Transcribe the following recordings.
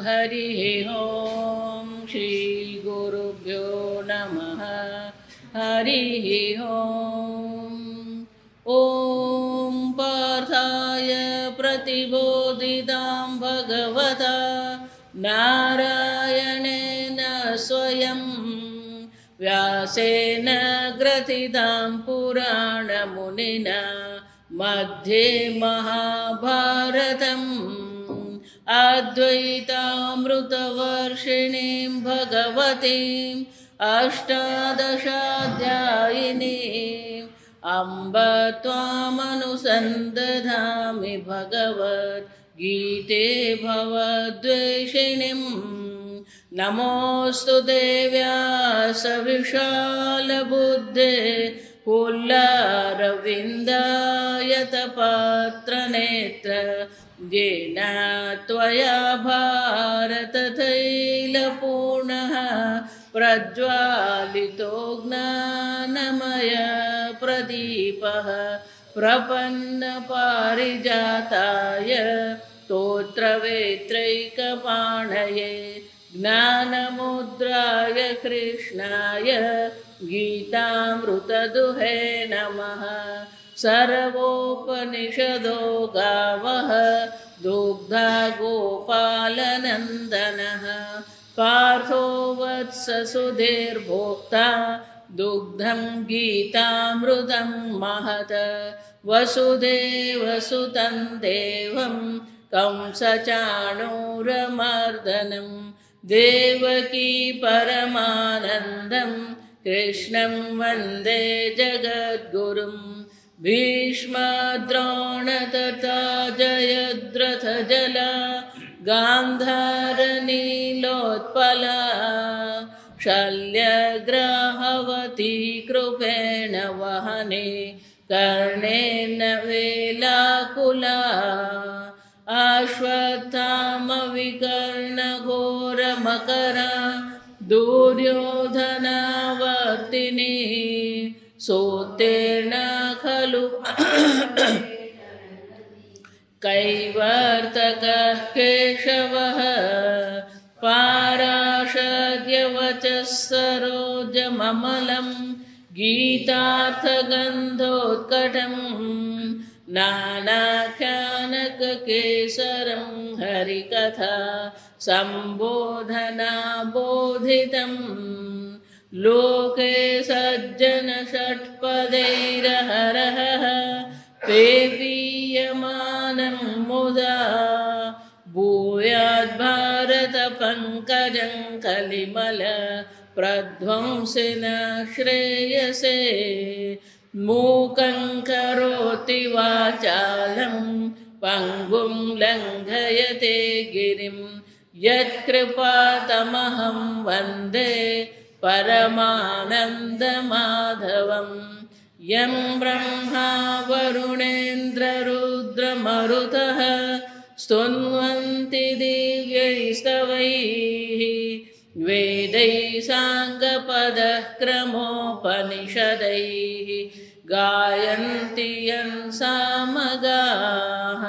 हरिः ॐ श्री गुरुभ्यो नमः हरिः ॐ पार्थाय प्रतिबोधितां भगवता नारायणेन स्वयं व्यासेन ग्रथितां पुराणमुनिना मध्ये महाभारतम् अद्वैतामृतवर्षिणीं भगवतीम् अष्टादशाध्यायिनीम् अम्ब त्वामनुसन्दधामि भगवद्गीते भवद्वेषिणीम् नमोऽस्तु देव्यासविशालबुद्धे पुल्लारविन्दायतपात्रनेत्र येन त्वया भारततैलपूर्णः प्रज्वालितो ज्ञानमय प्रदीपः प्रपन्नपारिजाताय स्तोत्रवेत्रैकपाणये ज्ञानमुद्राय कृष्णाय गीतामृतदुहे नमः। सर्वोपनिषदो गावः दुग्धा गोपालनन्दनः पार्थो वत्ससुधीर्भोक्ता दुग्धं गीतामृतं महत् वसुदेवसुतं देवं कंसचाणूरमर्दनं देवकी परमानन्दं कृष्णं वन्दे जगद्गुरुं भीष्मद्रोण तथा जयद्रथजला गान्धारनीलोत्पला शल्यग्राहवती कृपेण वहने कर्णेन वेलाकुला अश्वत्थामविकर्णघोरमकरा दुर्योधनावर्तिनी सोत्तीर्णा खलु कैवर्तकः केशवः पाराशर्यवचः सरोजममलं गीतार्थगन्धोत्कटं नानाख्यानककेसरं हरिकथा सम्बोधनाबोधितं लोके सज्जनषट्पदैरहरः पेपीयमानं मुदा भूयाद्भारतपङ्कजं कलिमल प्रध्वंसिन श्रेयसे मूकं करोति वाचालं पङ्गुं लङ्घयते गिरिं यत्कृपातमहं वन्दे परमानन्दमाधवम् यं ब्रह्मा वरुणेन्द्ररुद्रमरुतः स्तुन्वन्ति दिव्यैस्तवैः वेदैः साङ्गपदः क्रमोपनिषदैः गायन्ति यं सामगाः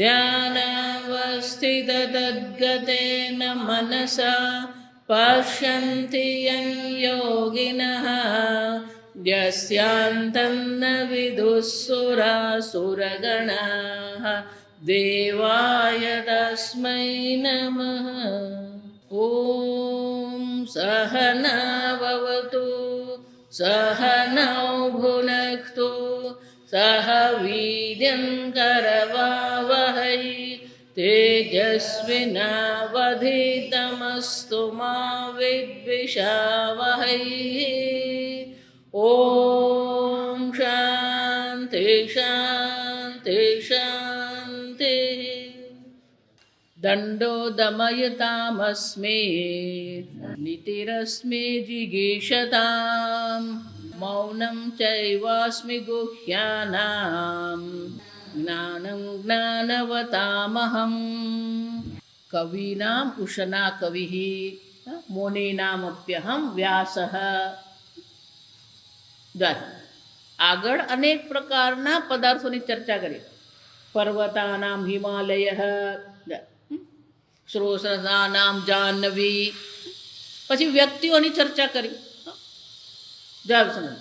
ध्यानावस्थिततद्गतेन मनसा पश्यन्ति यं योगिनः यस्यान्तं न विदुःसुरासुरगणाः देवाय तस्मै नमः। ॐ सहना भवतु सहनौ भुनक्तु सह वीर्यं करवावहै तेजस्विनावधीतमस्तु मा विद्विषावहै। ॐ शान्ति शान्ति शान्तिः। दण्डो दमयतामस्मि नीतिरस्मि जिगीषताम् मौनं चैवास्मि गुह्यानां ज्ञानं ज्ञानवतामहम्। कवीनाम् उशना कविः मुनीनामप्यहं व्यासः। આગળ અનેક પ્રકારના પદાર્થોની ચર્ચા કરી. પર્વતાનામ હિમાલય, શ્રોષસાનામ જાહ્નવી. પછી વ્યક્તિઓની ચર્ચા કરી. જાવ સમજ.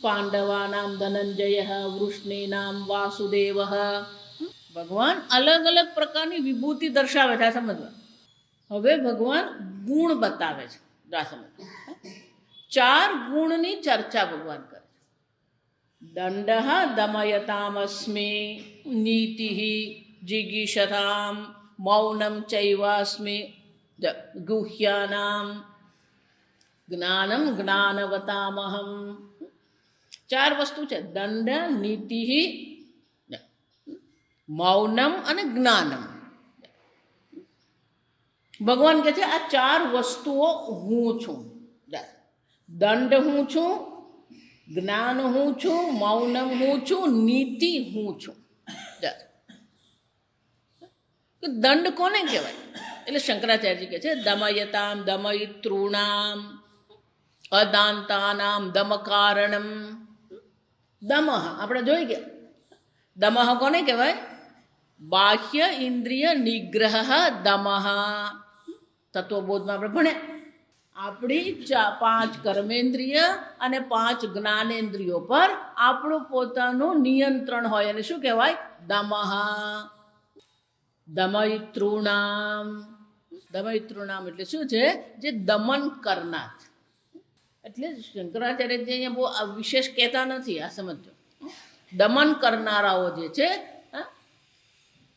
પાંડવાનામ ધનંજય, વૃષ્ણિનામ વાસુદેવ. ભગવાન અલગ અલગ પ્રકારની વિભૂતિ દર્શાવે છે, આ સમજવા. હવે ભગવાન ગુણ બતાવે છે, આ સમજ. 4 ગુણની ચર્ચા ભગવાન કરે છે. દંડ દમયતામસ્મિ, નીતિ જિગીષતામ, મૌનમ ચૈવાસ્મિ ગુહ્યાનામ, જ્ઞાનમ જ્ઞાનવતામહમ. 4 વસ્તુ છે: દંડ, નીતિ, મૌનમ અને જ્ઞાનમ. ભગવાન કહે છે આ 4 વસ્તુઓ હું છું. દંડ હું છું, જ્ઞાન હું છું, મૌનમ હું છું, નીતિ હું છું. દંડ કોને કહેવાય? એટલે શંકરાચાર્યજી કહે છે દમયતામ દમયિતॄણામ અદાંતાનામ દમકારણમ. દમઃ આપણે જોઈ ગયા. દમઃ કોને કહેવાય? બાહ્ય ઇન્દ્રિય નિગ્રહ દમઃ. તત્વબોધમાં આપણે ભણ્યા. આપણી 5 કર્મેન્દ્રિય અને 5 જ્ઞાનેન્દ્રિયો પર આપણું પોતાનું નિયંત્રણ હોય અને શું કહેવાય? દમઃ. દમયિતॄણામ. દમયિતૃણામ એટલે શું છે? જે દમન કરનાર. એટલે શંકરાચાર્યજી અહીંયા બહુ વિશેષ કહેતા નથી, આ સમજો. દમન કરનારાઓ જે છે,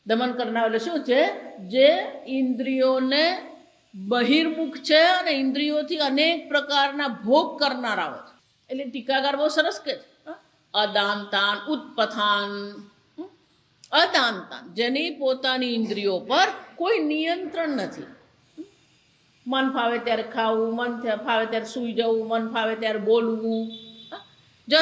દમન કરનારા એટલે શું છે? જે ઇન્દ્રિયોને બહિર્મુખ છે અને ઇન્દ્રિયોથી અનેક પ્રકારના ભોગ કરનારાઓ છે. એટલે ટીકાકાર બહુ સરસ કહે છે અદાંતાન ઉત્પથાન. અદાંતાન જેની પોતાની ઇન્દ્રિયો પર કોઈ નિયંત્રણ નથી. મન ફાવે ત્યારે ખાવું, મન ફાવે ત્યારે સૂઈ જવું, મન ફાવે ત્યારે બોલવું. જો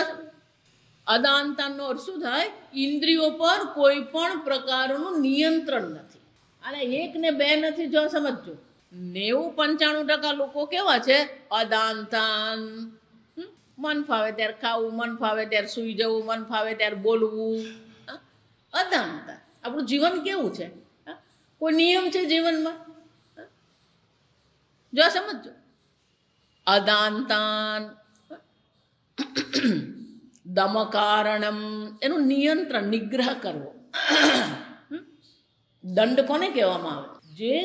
અદાંતાનનો અર્થ શું થાય? ઇન્દ્રિયો પર કોઈ પણ પ્રકારનું નિયંત્રણ નથી. અને 1 ને 2 નથી. જો સમજજો, 90-95% લોકો કેવા છે? અદાંતાન. મન ફાવે ત્યારે ખાવું, મન ફાવે ત્યારે સૂઈ જવું, મન ફાવે ત્યારે બોલવું. અદાંતાન. આપણું જીવન કેવું છે? કોઈ નિયમ છે જીવનમાં? જો સમજો. અદાંતાન. દમકારણમ એનું નિયંત્રણ, નિગ્રહ કરવો. દંડ કોને કહેવામાં આવે? જે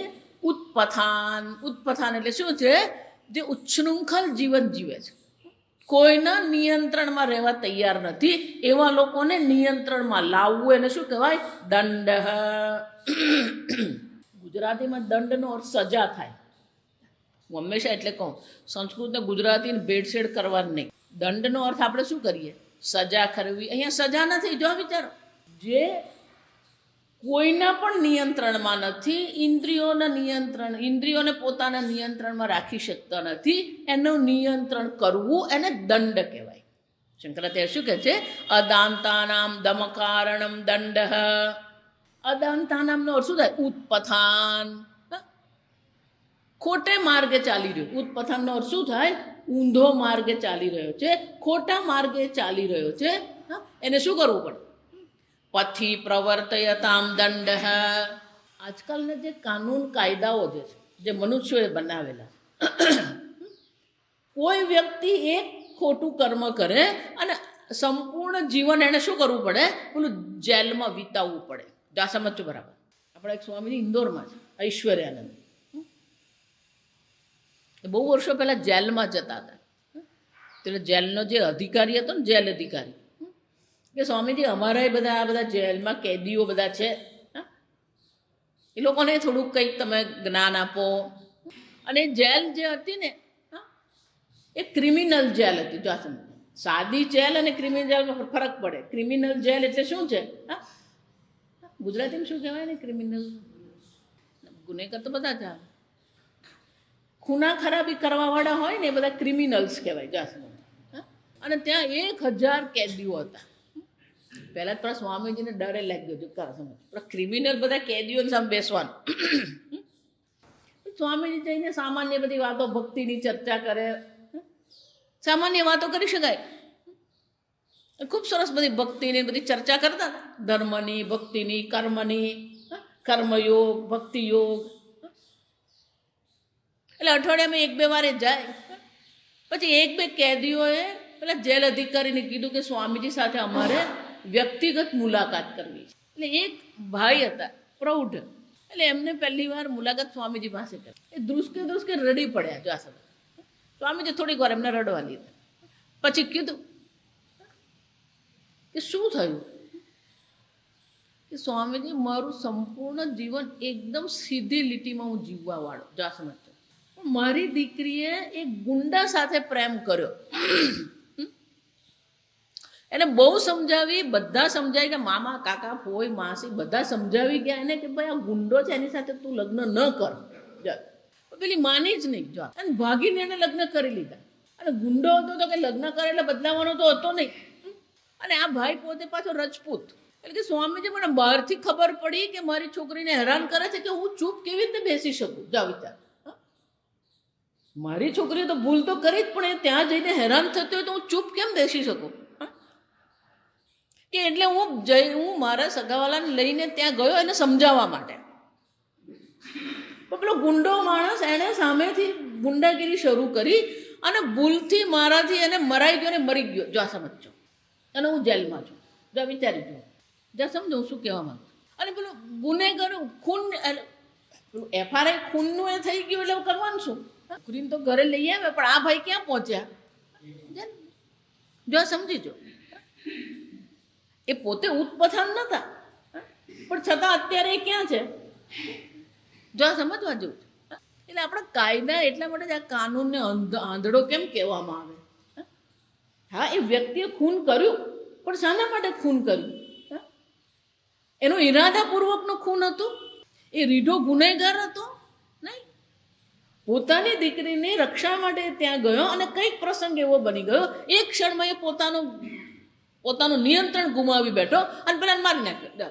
ઉત્પથાન. ઉત્પથાન એટલે શું છે? જે ઉચ્છૃંખલ જીવન જીવે છે, કોઈના નિયંત્રણમાં રહેવા તૈયાર નથી, એવા લોકોને નિયંત્રણમાં લાવવું એને શું કહેવાય? દંડ. ગુજરાતીમાં દંડનો અર્થ સજા થાય. હું હંમેશા એટલે કહું, સંસ્કૃત ને ગુજરાતીને ભેળસેળ કરવાની નહીં. દંડનો અર્થ આપણે શું કરીએ? સજા કરવી. અહીંયા સજા નથી. જો વિચારો, જે કોઈના પણ નિયંત્રણમાં નથી, ઇન્દ્રિયોને પોતાના નિયંત્રણમાં રાખી શકતા નથી, એનું નિયંત્રણ કરવું એને દંડ કહેવાય. શંકરાચાર્ય શું કહે છે? અદાંતાનામ દમકારણમ દંડ. અદાંતાનામનો અર્થ શું થાય? ઉત્પથાન. ખોટે માર્ગે ચાલી રહ્યો. ઉત્પથાનનો અર્થ શું થાય? ઊંધો માર્ગે ચાલી રહ્યો છે, ખોટા માર્ગે ચાલી રહ્યો છે. એને શું કરવું પડે? પથી પ્રવર્તયતામ દંડ. આજકાલના જે કાનૂન કાયદાઓ જે છે, જે મનુષ્યોએ બનાવેલા, કોઈ વ્યક્તિ એક ખોટું કર્મ કરે અને સંપૂર્ણ જીવન એને શું કરવું પડે? પેલું જેલમાં વિતાવવું પડે. જા સમજો બરાબર. આપણા એક સ્વામીજી ઇન્દોરમાં છે, ઐશ્વર્યાનંદ. બહુ વર્ષો પહેલાં જેલમાં જતા હતા. એટલે જેલનો જે અધિકારી હતો ને, જેલ અધિકારી, કે સ્વામીજી અમારા આ બધા જેલમાં કેદીઓ બધા છે, એ લોકોને થોડુંક કંઈક તમે જ્ઞાન આપો. અને જેલ જે હતી ને, એ ક્રિમિનલ જેલ હતી. જો સમજો, સાદી જેલ અને ક્રિમિનલ જેલમાં ફરક પડે. ક્રિમિનલ જેલ એટલે શું છે? ગુજરાતીમાં શું કહેવાય ને? ક્રિમિનલ ગુનેગાર તો બધા જ આવે. ખૂના ખરાબી કરવાવાળા હોય ને, એ બધા ક્રિમિનલ્સ કહેવાય. જાસમો. અને ત્યાં 1000 કેદીઓ હતા. પહેલાં તો સ્વામીજીને ડરે લાગ્યો છે. સમજ, ક્રિમિનલ બધા કેદીઓની સામે બેસવાનું. સ્વામીજી જઈને સામાન્ય બધી વાતો, ભક્તિની ચર્ચા કરે. સામાન્ય વાતો કરી શકાય. ખૂબ સરસ બધી ભક્તિની બધી ચર્ચા કરતા હતા. ધર્મની, ભક્તિની, કર્મની, કર્મયોગ, ભક્તિયોગ. એટલે અઠવાડિયામાં 1-2 વાર એ જાય. પછી 1-2 કેદીઓએ પેલા જેલ અધિકારીને કીધું કે સ્વામીજી સાથે અમારે વ્યક્તિગત મુલાકાત કરવી છે. એટલે એક ભાઈ હતા પ્રૌઢ, એટલે એમને પહેલી વાર મુલાકાત સ્વામીજી પાસે કરી. એ ધ્રુસકે રડી પડ્યા. જો આ સમય સ્વામીજી થોડીક વાર એમને રડવા લીધા. પછી કીધું કે શું થયું? કે સ્વામીજી મારું સંપૂર્ણ જીવન એકદમ સીધી લીટીમાં હું જીવવા વાળો. જો આ સમજતો, મારી દીકરીએ એક ગુંડા સાથે પ્રેમ કર્યો. એને બહુ સમજાવી, બધા સમજાવી ગયા, મામા કાકા ફોઈ માસી બધા સમજાવી ગયા એને કે ભાઈ આ ગુંડો છે એની સાથે તું લગ્ન ન કર. પેલી માની જ નહીં. જો અને ભાગીને એને લગ્ન કરી લીધા. અને ગુંડો હતો તો કે લગ્ન કરે એટલે બદલાવાનો તો હતો નહીં. અને આ ભાઈ પોતે પાછો રજપૂત. એટલે કે સ્વામીજી મને બહારથી ખબર પડી કે મારી છોકરીને હેરાન કરે છે કે હું ચૂપ કેવી રીતે બેસી શકું. જા વિચાર, મારી છોકરીએ તો ભૂલ તો કરી જ, પણ એ ત્યાં જઈને હેરાન થતી હોય તો હું ચૂપ કેમ બેસી શકું? કે એટલે હું મારા સગાવાલાને લઈને ત્યાં ગયો એને સમજાવવા માટે. પેલો ગુંડો માણસ એણે સામેથી ગુંડાગીરી શરૂ કરી અને ભૂલથી મારાથી એને મરાઈ ગયો ને મરી ગયો. જો આ સમજો. અને હું જેલમાં છું. જો વિચારી જો, જ્યાં સમજો હું શું કહેવા માંગુ. અને પેલું ગુનેગાર ખૂન, પેલું FRI ખૂનનું એ થઈ ગયું એટલે કરવાનું શું? છોકરીને તો ઘરે લઈ આવે, પણ આ ભાઈ ક્યાં પહોંચ્યા? જો સમજી જો, એ પોતે ઉત્પથાન નતા, પણ છતાં અત્યારે એ ક્યાં છે? જો સમજવા જેવું. એટલે આપણા કાયદા એટલા માટે જ આ કાનૂનને આંધળો કેમ કહેવામાં આવે? હા, એ વ્યક્તિએ ખૂન કર્યું, પણ શાના માટે ખૂન કર્યું? એનું ઈરાદાપૂર્વકનું ખૂન હતું? એ રીઢો ગુનેગાર હતો? નહીં. પોતાની દીકરીની રક્ષા માટે ત્યાં ગયો અને કંઈક પ્રસંગ એવો બની ગયો, એક ક્ષણમાં એ પોતાનું નિયંત્રણ ગુમાવી બેઠો અને પેલા મારી નાખ્યો.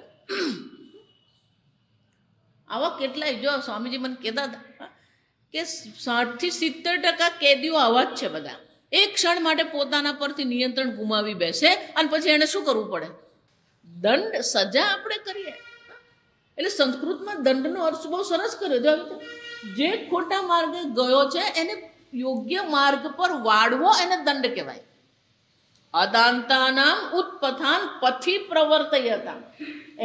આવા કેટલાય, જો સ્વામીજી મને કહેતા હતા કે 60-70% કેદીઓ આવા જ છે બધા. એક ક્ષણ માટે પોતાના પરથી નિયંત્રણ ગુમાવી બેસે અને પછી એને શું કરવું પડે? દંડ, સજા આપણે કરીએ. એટલે સંસ્કૃતમાં દંડનો અર્થ બહુ સરસ કર્યો. જે ખોટા માર્ગે ગયો છે એને યોગ્ય માર્ગ પર વાળવો એને દંડ કહેવાય. અદાંતાનામ ઉત્પથાન પથી પ્રવર્તયતા.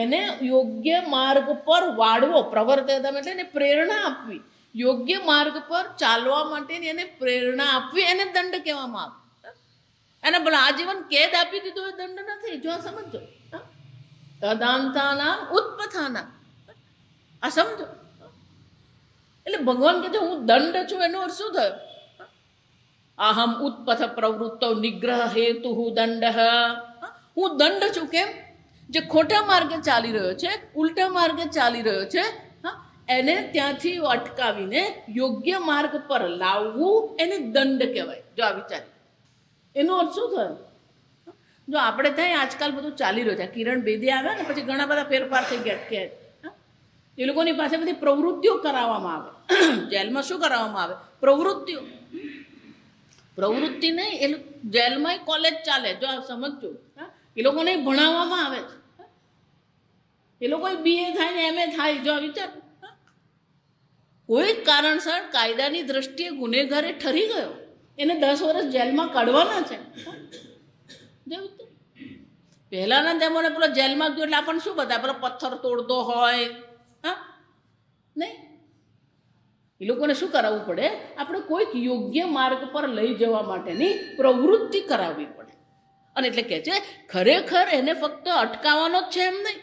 એને યોગ્ય માર્ગ પર વાળવો, પ્રવર્તયતા એટલે એને પ્રેરણા આપવી. યોગ્ય માર્ગ પર ચાલવા માટેની એને પ્રેરણા આપવી, એને દંડ કહેવામાં આવે. એને ભલે આજીવન કેદ આપી દીધો એ દંડ નથી. જો સમજો, અદાંતાનામ ઉત્પથાનામ, આ સમજો. એટલે ભગવાન કહે છે હું દંડ છું, એનો અર્થ શું થયો? અહમ ઉત્પથ પ્રવૃત્તો નિગ્રહ હેતુ દંડ. હું દંડ છું. કેમ? જે ખોટા માર્ગે ચાલી રહ્યો છે, ઉલટા માર્ગે ચાલી રહ્યો છે, એને ત્યાંથી અટકાવીને યોગ્ય માર્ગ પર લાવવું એને દંડ કહેવાય. જો આ વિચાર, એનો અર્થ શું થયો? જો આપણે ત્યાં આજકાલ બધું ચાલી રહ્યું છે, કિરણ બેદી આવ્યા ને પછી ઘણા બધા ફેરફાર થઈ ગયા કે એ લોકોની પાસે બધી પ્રવૃત્તિઓ કરાવવામાં આવે. જેલમાં શું કરાવવામાં આવે? પ્રવૃત્તિઓ. પ્રવૃત્તિ નહીં, એ જેલમાં કોલેજ ચાલે. જો આ સમજજો, એ લોકોને ભણાવવામાં આવે છે. એ લોકો BA થાય ને MA થાય. જો આ વિચાર, કોઈ કારણસર કાયદાની દ્રષ્ટિએ ગુનેગારે ઠરી ગયો, એને 10 વર્ષ જેલમાં કાઢવાના છે. પહેલાના જમાને પેલો જેલમાં ગયો એટલે આપણને શું બતાવે? પેલો પથ્થર તોડતો હોય. હા, નહીં. એ લોકોને શું કરાવવું પડે? આપણે કોઈક યોગ્ય માર્ગ પર લઈ જવા માટેની પ્રવૃત્તિ કરાવવી પડે. અને એટલે કહે છે ખરેખર એને ફક્ત અટકાવવાનો જ છે એમ નહીં.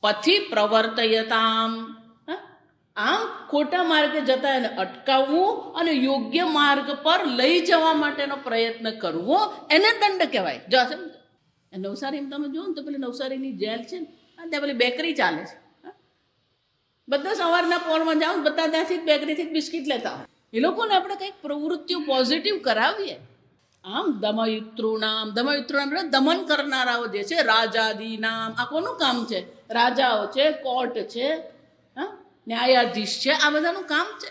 પછી પ્રવર્તયતામ, આમ ખોટા માર્ગે જતા એને અટકાવવું અને યોગ્ય માર્ગ પર લઈ જવા માટેનો પ્રયત્ન કરવો એને દંડ કહેવાય. જો સમજો, નવસારીમાં તમે જુઓ ને તો પેલી નવસારીની જેલ છે ને, ત્યાં પેલી બેકરી ચાલે છે. બધા સવારના પોરમાં જાઓ, બધા ત્યાંથી બેકરીથી બિસ્કિટ લેતા હોય. એ લોકોને આપણે કંઈક પ્રવૃત્તિઓ પોઝિટિવ કરાવીએ. આમ દમયિત્રુનામ એટલે દમન કરનારાઓ જે છે, રાજાદી નામ, આ કોનું કામ છે? રાજાઓ છે, કોર્ટ છે, ન્યાયાધીશ છે, આ બધાનું કામ છે.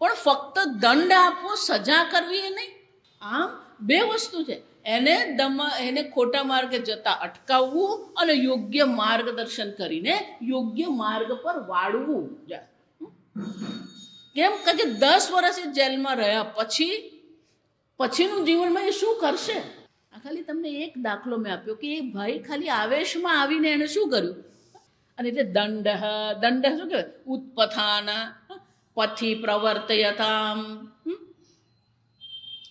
પણ ફક્ત દંડ આપવો, સજા કરવી એ નહીં. આમ બે વસ્તુ છે. એને ખોટા માર્ગે જતા અટકાવવું અને યોગ્ય માર્ગદર્શન કરીને યોગ્ય માર્ગ પર વાળવું. કેમ કે 10 વર્ષ એ જેલમાં રહ્યા પછીનું જીવનમાં એ શું કરશે? આ ખાલી તમને એક દાખલો મેં આપ્યો કે એ ભાઈ ખાલી આવેશમાં આવીને એને શું કર્યું. અને એટલે દંડ શું કહેવાય? ઉત્પથાન પથી પ્રવર્તયતામ.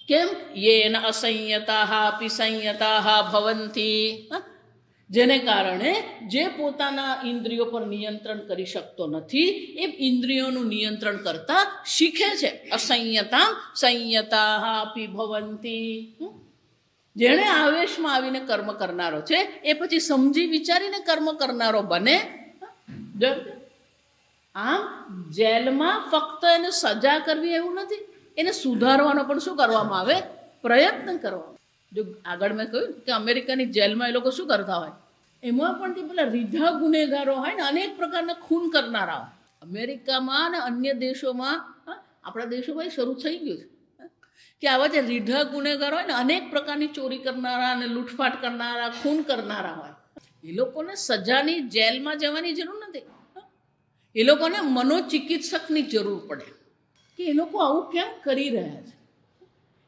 કેમ? યેન અસંયતા અપી સંયતા ભવંતી. જેને કારણે જે પોતાના ઇન્દ્રિયો પર નિયંત્રણ કરી શકતો નથી એ ઇન્દ્રિયોનું નિયંત્રણ કરતા શીખે છે. અસંયતા સંયતા અપી ભવંતી. જેણે આવેશમાં આવીને કર્મ કરનારો છે એ પછી સમજી વિચારીને કર્મ કરનારો બને. આમ જેલમાં ફક્ત એને સજા કરવી એવું નથી, એને સુધારવાનો પણ શું કરવામાં આવે? પ્રયત્ન કરવાનો. જો આગળ મેં કહ્યું કે અમેરિકાની જેલમાં એ લોકો શું કરતા હોય, એમાં પણ તે પેલા રીઢા ગુનેગારો હોય ને, અનેક પ્રકારના ખૂન કરનારા હોય. અમેરિકામાં અને અન્ય દેશોમાં, આપણા દેશોમાં શરૂ થઈ ગયું છે કે આવા જે રીઢા ગુનેગારો હોય ને, અનેક પ્રકારની ચોરી કરનારા અને લૂંટફાટ કરનારા, ખૂન કરનારા હોય, એ લોકોને સજાની જેલમાં જવાની જરૂર નથી. એ લોકોને મનોચિકિત્સકની જરૂર પડે કે એ લોકો આવું કેમ કરી રહ્યા છે,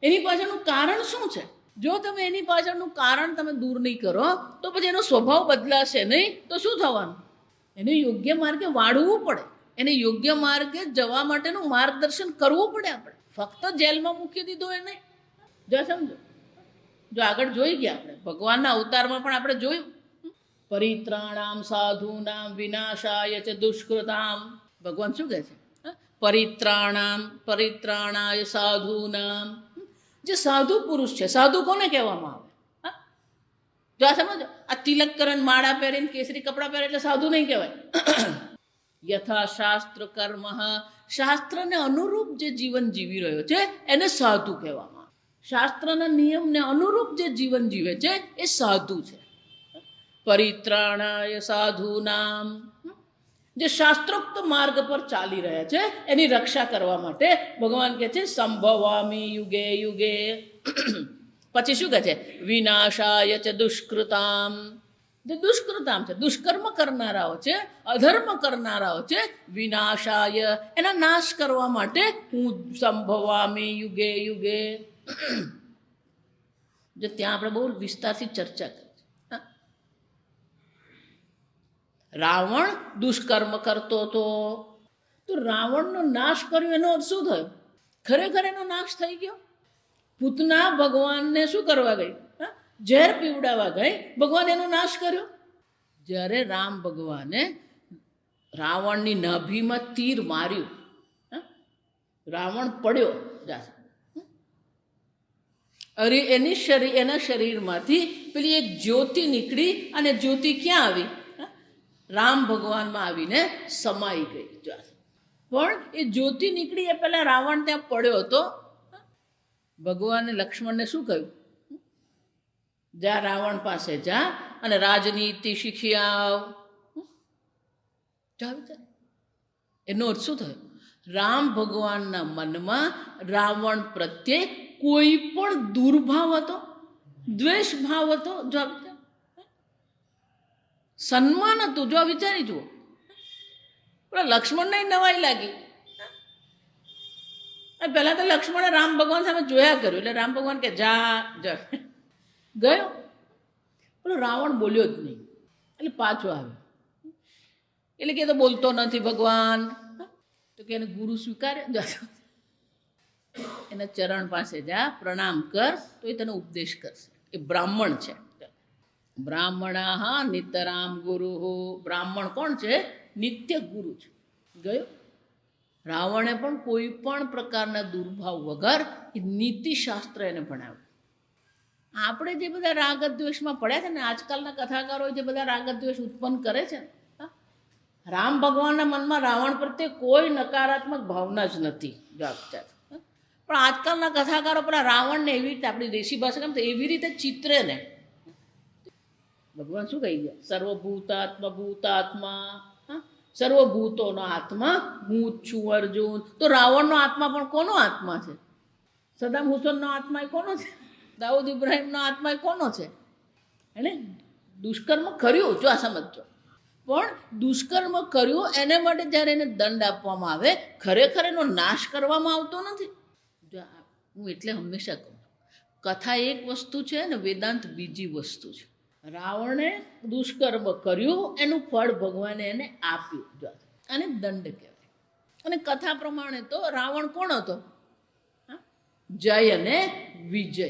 એની પાછળનું કારણ શું છે. જો તમે એની પાછળનું કારણ તમે દૂર નહીં કરો તો પછી એનો સ્વભાવ બદલાશે નહીં. તો શું થવાનું? એને યોગ્ય માર્ગે વાળવું પડે, એને યોગ્ય માર્ગે જવા માટેનું માર્ગદર્શન કરવું પડે. આપણે ફક્ત જેલમાં મૂકી દીધો એ નહીં. જો સમજો, જો આગળ જોઈ ગયા આપણે ભગવાનના અવતારમાં પણ આપણે જોયું, પરિત્રાણામ સાધુનામ વિનાશાય ચ દુષ્કૃતામ. ભગવાન શું કહે છે? પરિત્રાણાય સાધુનામ. જે સાધુ પુરુષ છે, સાધુ કોને કહેવામાં આવે? જો આ સમજો, આ તિલક કરે, માળા પહેરીને કેસરી કપડાં પહેરે એટલે સાધુ નહીં કહેવાય. યથા શાસ્ત્ર કર્મ, શાસ્ત્રને અનુરૂપ જે જીવન જીવી રહ્યો છે એને સાધુ કહેવામાં આવે. શાસ્ત્રના નિયમને અનુરૂપ જે જીવન જીવે છે એ સાધુ છે. પરિત્રાણાય સાધુનામ. જે શાસ્ત્રોક્ત માર્ગ પર ચાલી રહ્યા છે એની રક્ષા કરવા માટે ભગવાન કહે છે સંભવામી યુગે યુગે. પછી શું કહે છે? વિનાશાય ચ દુષ્કૃતામ. જે દુષ્કૃતામ છે, દુષ્કર્મ કરનારાઓ છે, અધર્મ કરનારાઓ છે, વિનાશાય એના નાશ કરવા માટે હું સંભવામી યુગે યુગે. જો ત્યાં આપણે બહુ વિસ્તારથી ચર્ચા કરી. રાવણ દુષ્કર્મ કરતો હતો તો રાવણનો નાશ કર્યો એનો અર્થ શું થયો? ખરેખર એનો નાશ થઈ ગયો. પૂતના ભગવાનને શું કરવા ગઈ? ઝેર પીવડાવવા ગઈ, ભગવાન એનો નાશ કર્યો. જ્યારે રામ ભગવાને રાવણની નાભીમાં તીર માર્યું, રાવણ પડ્યો, અરે એના શરીરમાંથી પેલી એક જ્યોતિ નીકળી અને જ્યોતિ ક્યાં આવી? રામ ભગવાનમાં આવીને સમાઈ ગઈ. પણ એ જ્યોતિ નીકળી એ પહેલા રાવણ ત્યાં પડ્યો હતો. ભગવાને લક્ષ્મણને શું કહ્યું? જા રાવણ પાસે જા અને રાજનીતિ શીખી આવ. એનો અર્થ શું થયો? રામ ભગવાનના મનમાં રાવણ પ્રત્યે કોઈ પણ દુર્ભાવ હતો, દ્વેષ ભાવ હતો, સન્માન હતું. જો વિચારી જુઓ, લક્ષ્મણને નવાઈ લાગી. પહેલા તો લક્ષ્મણે રામ ભગવાન સામે જોયા કર્યું એટલે રામ ભગવાન કે જા જા ગયો. પેલો રાવણ બોલ્યો જ નહીં એટલે પાછો આવ્યો. એટલે કે તો બોલતો નથી ભગવાન, તો કે એને ગુરુ સ્વીકારે, એના ચરણ પાસે જા, પ્રણામ કર તો એ તને ઉપદેશ કરશે. એ બ્રાહ્મણ છે. બ્રાહ્મણા નિતરામ ગુરુ. બ્રાહ્મણ કોણ છે? નિત્ય ગુરુ છે. ગયો. રાવણે પણ કોઈ પણ પ્રકારના દુર્ભાવ વગર એ નીતિશાસ્ત્ર એને ભણાવ્યું. આપણે જે બધા રાગદ્વેષમાં પડ્યા છે ને, આજકાલના કથાકારો જે બધા રાગદ્વેષ ઉત્પન્ન કરે છે, રામ ભગવાનના મનમાં રાવણ પ્રત્યે કોઈ નકારાત્મક ભાવના જ નથી. પણ આજકાલના કથાકારો પેલા રાવણને એવી રીતે, આપણી દેશી ભાષા કેમ તો એવી રીતે ચિત્રે ને. ભગવાન શું કહી ગયા? સર્વભૂતાત્મા, સર્વભૂતોનો આત્મા હું જ છું અર્જુન. તો રાવણનો આત્મા પણ કોનો આત્મા છે? સદામ હુસેનનો આત્મા એ કોનો છે? દાઉદ ઇબ્રાહીમનો આત્મા એ કોનો છે? એને દુષ્કર્મ કર્યું. જો આ સમજો, પણ દુષ્કર્મ કર્યું એને માટે જ્યારે એને દંડ આપવામાં આવે, ખરેખર એનો નાશ કરવામાં આવતો નથી. હું એટલે હંમેશા કહું, કથા એક વસ્તુ છે ને વેદાંત બીજી વસ્તુ છે. રાવણે દુષ્કર્મ કર્યું, એનું ફળ ભગવાને એને આપ્યું, અને દંડ કહેવાય. અને કથા પ્રમાણે તો રાવણ કોણ હતો? જય અને વિજય.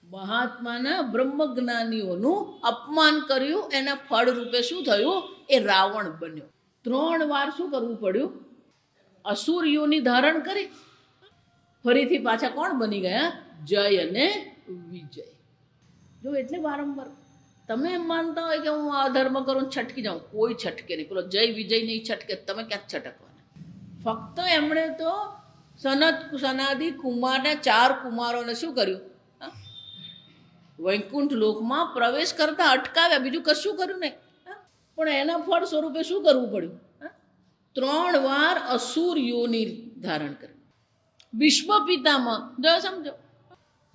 મહાત્માના બ્રહ્મજ્ઞાનીઓનું અપમાન કર્યું, એના ફળ રૂપે શું થયું? એ રાવણ બન્યો. 3 વાર શું કરવું પડ્યું? અસુર યોનિ ધારણ કરી ફરીથી પાછા કોણ બની ગયા? જય અને વિજય. જો એટલે વારંવાર તમે એમ માનતા હોય કે હું અધર્મ કરું છટકી જાઉં, કોઈ છટકે નહીં. પેલો જય વિજય નહીં છટકે, તમે ક્યાંક છટકવાના? ફક્ત એમણે તો સનાદિ કુમારના 4 કુમારોને શું કર્યું? વૈકુંઠ લોકમાં પ્રવેશ કરતા અટકાવ્યા, બીજું કશું કર્યું નહીં. પણ એના ફળ સ્વરૂપે શું કરવું પડ્યું? 3 વાર અસુર યોનિ ધારણ કરી. ભીષ્મ પિતામહ, જો સમજો,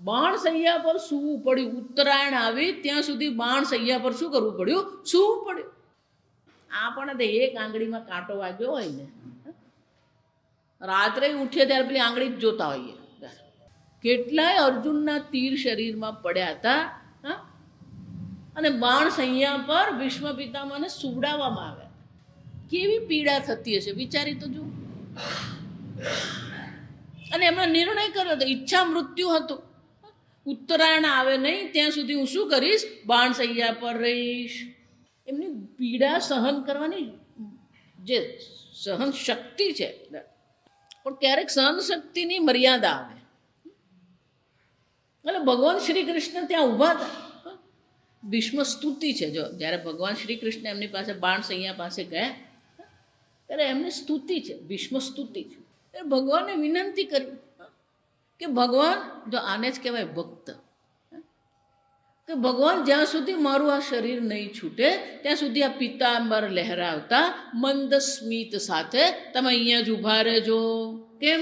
બાણ સૈયા પર સૂવું પડ્યું. ઉત્તરાયણ આવી ત્યાં સુધી બાણ સૈયા પર શું કરવું પડ્યું? સૂવું પડ્યું. આપણે તો એક આંગળીમાં કાંટો વાગ્યો હોય ને, રાત્રે ઉઠીએ ત્યારે પેલી આંગળી જ જોતા હોઈએ. કેટલાય અર્જુનના તીર શરીરમાં પડ્યા હતા, અને બાણ સૈયા પર ભીષ્મ પિતામહને સુવડાવવામાં આવ્યા. કેવી પીડા થતી હશે વિચારી તો જુઓ. અને એમણે નિર્ણય કર્યો હતો, ઈચ્છા મૃત્યુ હતું. ઉત્તરાયણ આવે નહીં ત્યાં સુધી હું શું કરીશ? બાણ સૈયા પર રહીશ. એમની પીડા સહન કરવાની જે સહન શક્તિ છે, પણ ક્યારેક સહન શક્તિની મર્યાદા આવે. એટલે ભગવાન શ્રી કૃષ્ણ ત્યાં ઊભા હતા. ભીષ્મ સ્તુતિ છે. જો જ્યારે ભગવાન શ્રી કૃષ્ણ એમની પાસે બાણ સૈયા પાસે ગયા ત્યારે એમની સ્તુતિ છે, ભીષ્મ સ્તુતિ છે. ત્યારે ભગવાનને વિનંતી કરી કે ભગવાન, જો આને જ કહેવાય ભક્ત, કે ભગવાન જ્યાં સુધી મારું આ શરીર નહીં છૂટે ત્યાં સુધી આ પિતાંબર લહેરાવતા મંદ સ્મિત સાથે તમે અહીંયા જ ઊભા રહેજો. કેમ?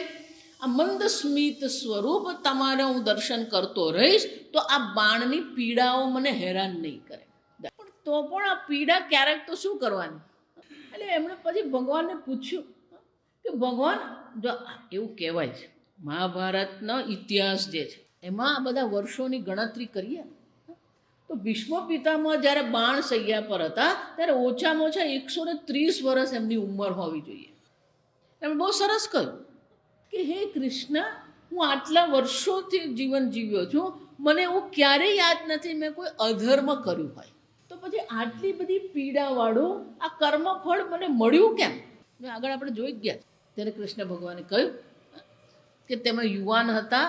આ મંદ સ્મિત સ્વરૂપ તમારે હું દર્શન કરતો રહીશ તો આ બાણની પીડાઓ મને હેરાન નહીં કરે. પણ તો પણ આ પીડા ક્યારેક તો શું કરવાની? એટલે એમણે પછી ભગવાનને પૂછ્યું કે ભગવાન, જો એવું કહેવાય છે મહાભારતનો ઇતિહાસ જે છે એમાં આ બધા વર્ષોની ગણતરી કરીએ તો ભીષ્મ પિતામહ જ્યારે બાણ સૈયા પર હતા ત્યારે ઓછામાં ઓછા 130 વર્ષ એમની ઉંમર હોવી જોઈએ. એમણે બહુ સરસ કહ્યું કે હે કૃષ્ણ, હું આટલા વર્ષોથી જીવન જીવ્યો છું, મને એવું ક્યારેય યાદ નથી મેં કોઈ અધર્મ કર્યું હોય. તો પછી આટલી બધી પીડાવાળું આ કર્મફળ મને મળ્યું કેમ? આગળ આપણે જોઈ જ ગયા. ત્યારે કૃષ્ણ ભગવાને કહ્યું કે તેમાં યુવાન હતા,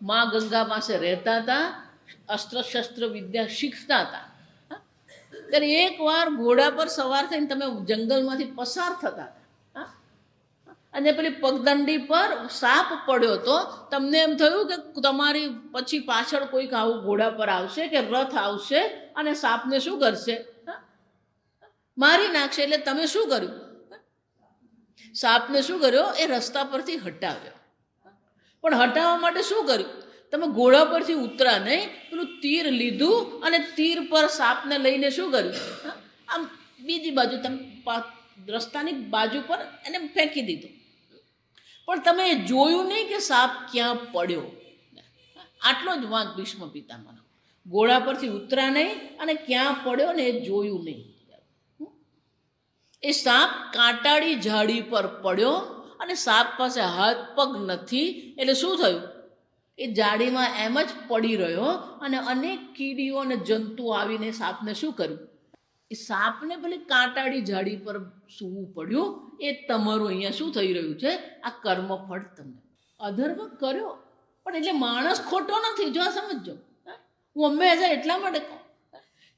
મા ગંગા પાસે રહેતા હતા, અસ્ત્ર શસ્ત્ર વિદ્યા શીખતા હતા. ત્યારે એકવાર ઘોડા પર સવાર થઈને તમે જંગલમાંથી પસાર થતા હતા અને પેલી પગદંડી પર સાપ પડ્યો તો તમને એમ થયું કે તમારી પછી પાછળ કોઈક આવું ઘોડા પર આવશે કે રથ આવશે અને સાપને શું કરશે? મારી નાખશે. એટલે તમે શું કર્યું? સાપને શું કર્યો? એ રસ્તા પરથી હટાવ્યો. પણ હટાવવા માટે શું કર્યું? તમે ઘોડા પરથી ઉતરા નહીં, પેલું તીર લીધું અને તીર પર સાપને લઈને શું કર્યું? આમ બીજી બાજુ તમે રસ્તાની બાજુ પર એને ફેંકી દીધું. પણ તમે જોયું નહીં કે સાપ ક્યાં પડ્યો. આટલો જ વાંક ભીષ્મ પિતામહનો. ઘોડા પરથી ઉતરા નહીં અને ક્યાં પડ્યો ને એ જોયું નહીં. એ સાપ કાંટાળી ઝાડી પર પડ્યો અને સાપ પાસે હાથ પગ નથી, એટલે શું થયું? એ ઝાડીમાં એમ જ પડી રહ્યો અને અનેક કીડીઓ અને જંતુ આવીને સાપને શું કર્યું? એ સાપને પેલી કાંટાળી ઝાડી પર સૂવું પડ્યું. એ તમારું અહીંયા શું થઈ રહ્યું છે? આ કર્મફળ તમને. અધર્મ કર્યો પણ એટલે માણસ ખોટો નથી. જો આ સમજો. હું હંમેશા એટલા માટે કહું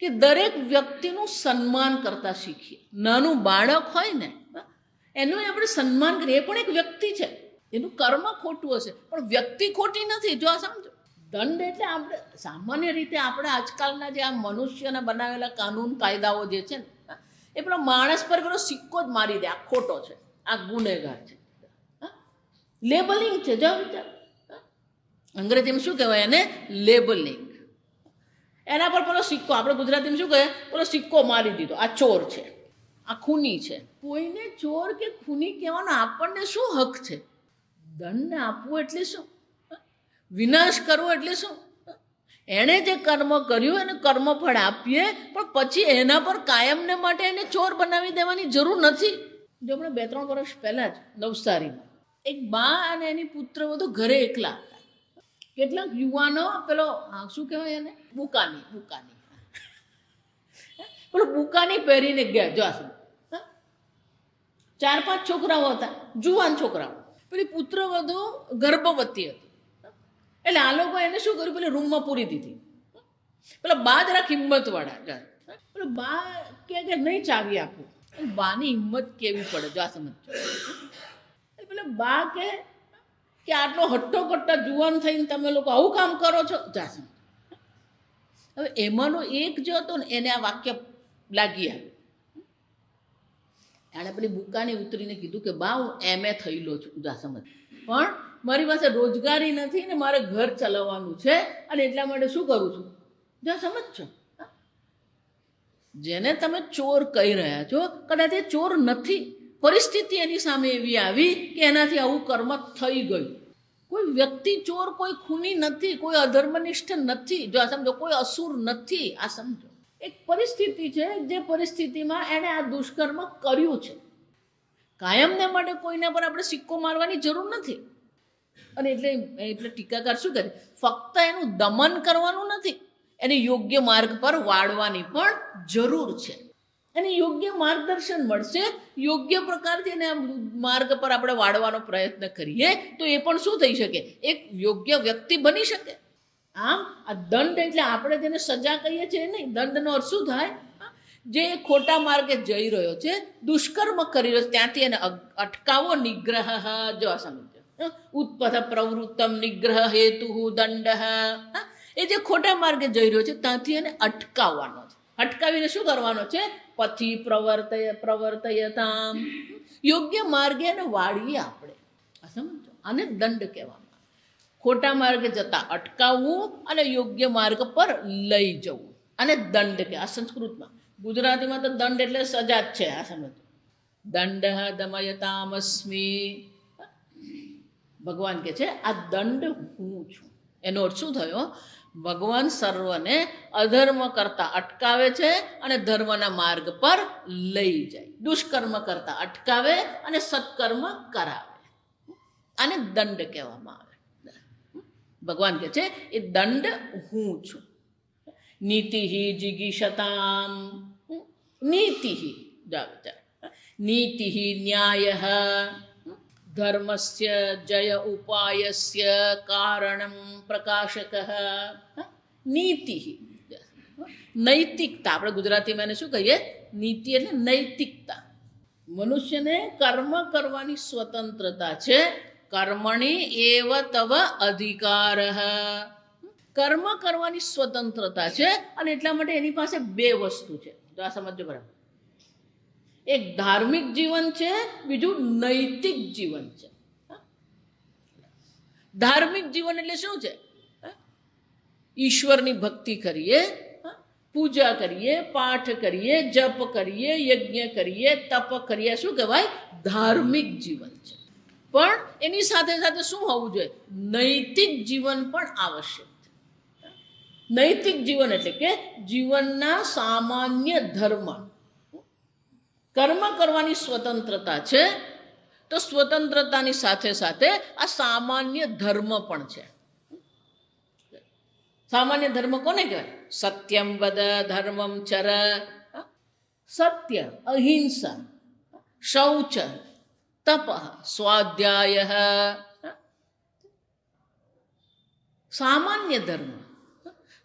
કે દરેક વ્યક્તિનું સન્માન કરતા શીખીએ. નાનું બાળક હોય ને એનું આપણે સન્માન કરીએ. એ પણ એક વ્યક્તિ છે, એનું કર્મ ખોટું હશે પણ વ્યક્તિ ખોટી નથી. જો આ સમજો. દંડ એટલે આપણે સામાન્ય રીતે આપણે આજકાલના જે આ મનુષ્યના બનાવેલા કાનૂન કાયદાઓ જે છે ને એ પેલો માણસ પર પેલો સિક્કો જ મારી દે, આ ખોટો છે, આ ગુનેગાર છે. લેબલિંગ છે. જો વિચાર, અંગ્રેજીમાં શું કહેવાય એને? લેબલિંગ. એના પર પેલો સિક્કો, આપણે ગુજરાતીમાં શું કહે? પેલો સિક્કો મારી દીધો, આ ચોર છે. આ ખૂની છે. કોઈને ચોર કે ખૂની કહેવાનો આપણને શું હક છે? દંડ આપવો એટલે શું? વિનાશ કરવો એટલે શું? એણે જે કર્મ કર્યું એને કર્મફળ આપીએ, પણ પછી એના પર કાયમને માટે એને ચોર બનાવી દેવાની જરૂર નથી. જો હમણાં 2-3 વર્ષ પહેલાં જ નવસારીમાં એક બા અને એની પુત્ર બધું ઘરે એકલા હતા. કેટલાક યુવાનો પેલો શું કહેવાય એને, બુકાની પેલો બુકાની પહેરીને ગયા. જો આ 4-5 છોકરાઓ હતા, જુવાન છોકરાઓ. પેલી પુત્ર વધુ ગર્ભવતી હતી. એટલે આ લોકો એને શું કર્યું, પેલી રૂમમાં પૂરી દીધી. પેલા બા જરાક હિંમતવાળા, પેલો બા કે નહીં ચાવી આપું. બાની હિંમત કેવી પડે, જો આ સમજો. પેલા બા કે આટલો હટ્ટો કટ્ટા જુવાન થઈને તમે લોકો આવું કામ કરો છો, જા સમજો. હવે એમાંનો એક જો હતો ને એને આ વાક્ય લાગી આવ્યું. એણે પેલી બુકાની ઉતરીને કીધું કે બા હું MA થયેલો છું, જા સમજ, પણ મારી પાસે રોજગારી નથી ને મારે ઘર ચલાવવાનું છે, અને એટલા માટે શું કરું છું, જા સમજજો. જેને તમે ચોર કહી રહ્યા છો, કદાચ એ ચોર નથી, પરિસ્થિતિ એની સામે એવી આવી કે એનાથી આવું કર્મ થઈ ગયું. કોઈ વ્યક્તિ ચોર, કોઈ ખૂની નથી, કોઈ અધર્મનિષ્ઠ નથી, જો આ સમજો, કોઈ અસુર નથી. આ સમજો, એક પરિસ્થિતિ છે, જે પરિસ્થિતિમાં એણે આ દુષ્કર્મ કર્યું છે. કાયમને માટે કોઈના પર આપણે સિક્કો મારવાની જરૂર નથી. અને એટલે ટીકાકાર શું કરે, ફક્ત એનું દમન કરવાનું નથી, એને યોગ્ય માર્ગ પર વાળવાની પણ જરૂર છે. એને યોગ્ય માર્ગદર્શન મળશે, યોગ્ય પ્રકારથી એને માર્ગ પર આપણે વાળવાનો પ્રયત્ન કરીએ તો એ પણ શું થઈ શકે, એક યોગ્ય વ્યક્તિ બની શકે. આમ આ દંડ એટલે આપણે જેને સજા કહીએ છીએ નહીં, દંડનો અર્થ શું થાય, જે ખોટા માર્ગે જઈ રહ્યો છે, દુષ્કર્મ કરી રહ્યો છે, ત્યાંથી એને અટકાવો. નિગ્રહ, જો આ સમજો, ઉત્પથ પ્રવૃત્તમ નિગ્રહ હેતુ દંડ. એ જે ખોટા માર્ગે જઈ રહ્યો છે ત્યાંથી એને અટકાવવાનો છે. અટકાવીને શું કરવાનો છે, પથી પ્રવર્તયતામ, યોગ્ય માર્ગે એને વાળીએ આપણે. આ સમજો, આને દંડ કહેવામાં. ખોટા માર્ગે જતા અટકાવવું અને યોગ્ય માર્ગ પર લઈ જવું, અને દંડ કે આ સંસ્કૃતમાં. ગુજરાતીમાં તો દંડ એટલે સજા જ છે. આ સમજો, દંડ દમયતામસ્મી. ભગવાન કે છે આ દંડ હું છું. એનો અર્થ શું થયો, ભગવાન સર્વને અધર્મ કરતા અટકાવે છે અને ધર્મના માર્ગ પર લઈ જાય. દુષ્કર્મ કરતા અટકાવે અને સત્કર્મ કરાવે. આને દંડ કહેવામાં આવે. ભગવાન કે છે એ દંડ હું છું. નીતિ જિગીષતામ, નીતિ, નીતિ ન્યાય ધર્મસ્ય જય ઉપાયસ્ય કારણમ પ્રકાશક. નીતિ, નૈતિકતા. આપણે ગુજરાતીમાં એને શું કહીએ, નીતિ એટલે નૈતિકતા. મનુષ્યને કર્મ કરવાની સ્વતંત્રતા છે. કર્મણી એવ તવ અધિકાર. કર્મ કરવાની સ્વતંત્રતા છે, અને એટલા માટે એની પાસે 2 વસ્તુ છે. તો આ સમજો બરાબર. એક ધાર્મિક જીવન છે, બીજું નૈતિક જીવન છે. ધાર્મિક જીવન એટલે શું છે, ઈશ્વરની ભક્તિ કરીએ, પૂજા કરીએ, પાઠ કરીએ, જપ કરીએ, યજ્ઞ કરીએ, તપ કરીએ, શું કહેવાય, ધાર્મિક જીવન છે. પણ એની સાથે સાથે શું હોવું જોઈએ, નૈતિક જીવન પણ આવશ્યક છે. નૈતિક જીવન એટલે કે જીવનના સામાન્ય ધર્મ. કર્મ કરવાની સ્વતંત્રતા છે, તો સ્વતંત્રતાની સાથે સાથે આ સામાન્ય ધર્મ પણ છે. સામાન્ય ધર્મ કોને કહેવાય, સત્યમ વદ ધર્મમ ચર. સત્ય, અહિંસા, શૌચ, તપ, સ્વાધ્યાય. સામાન્ય ધર્મ.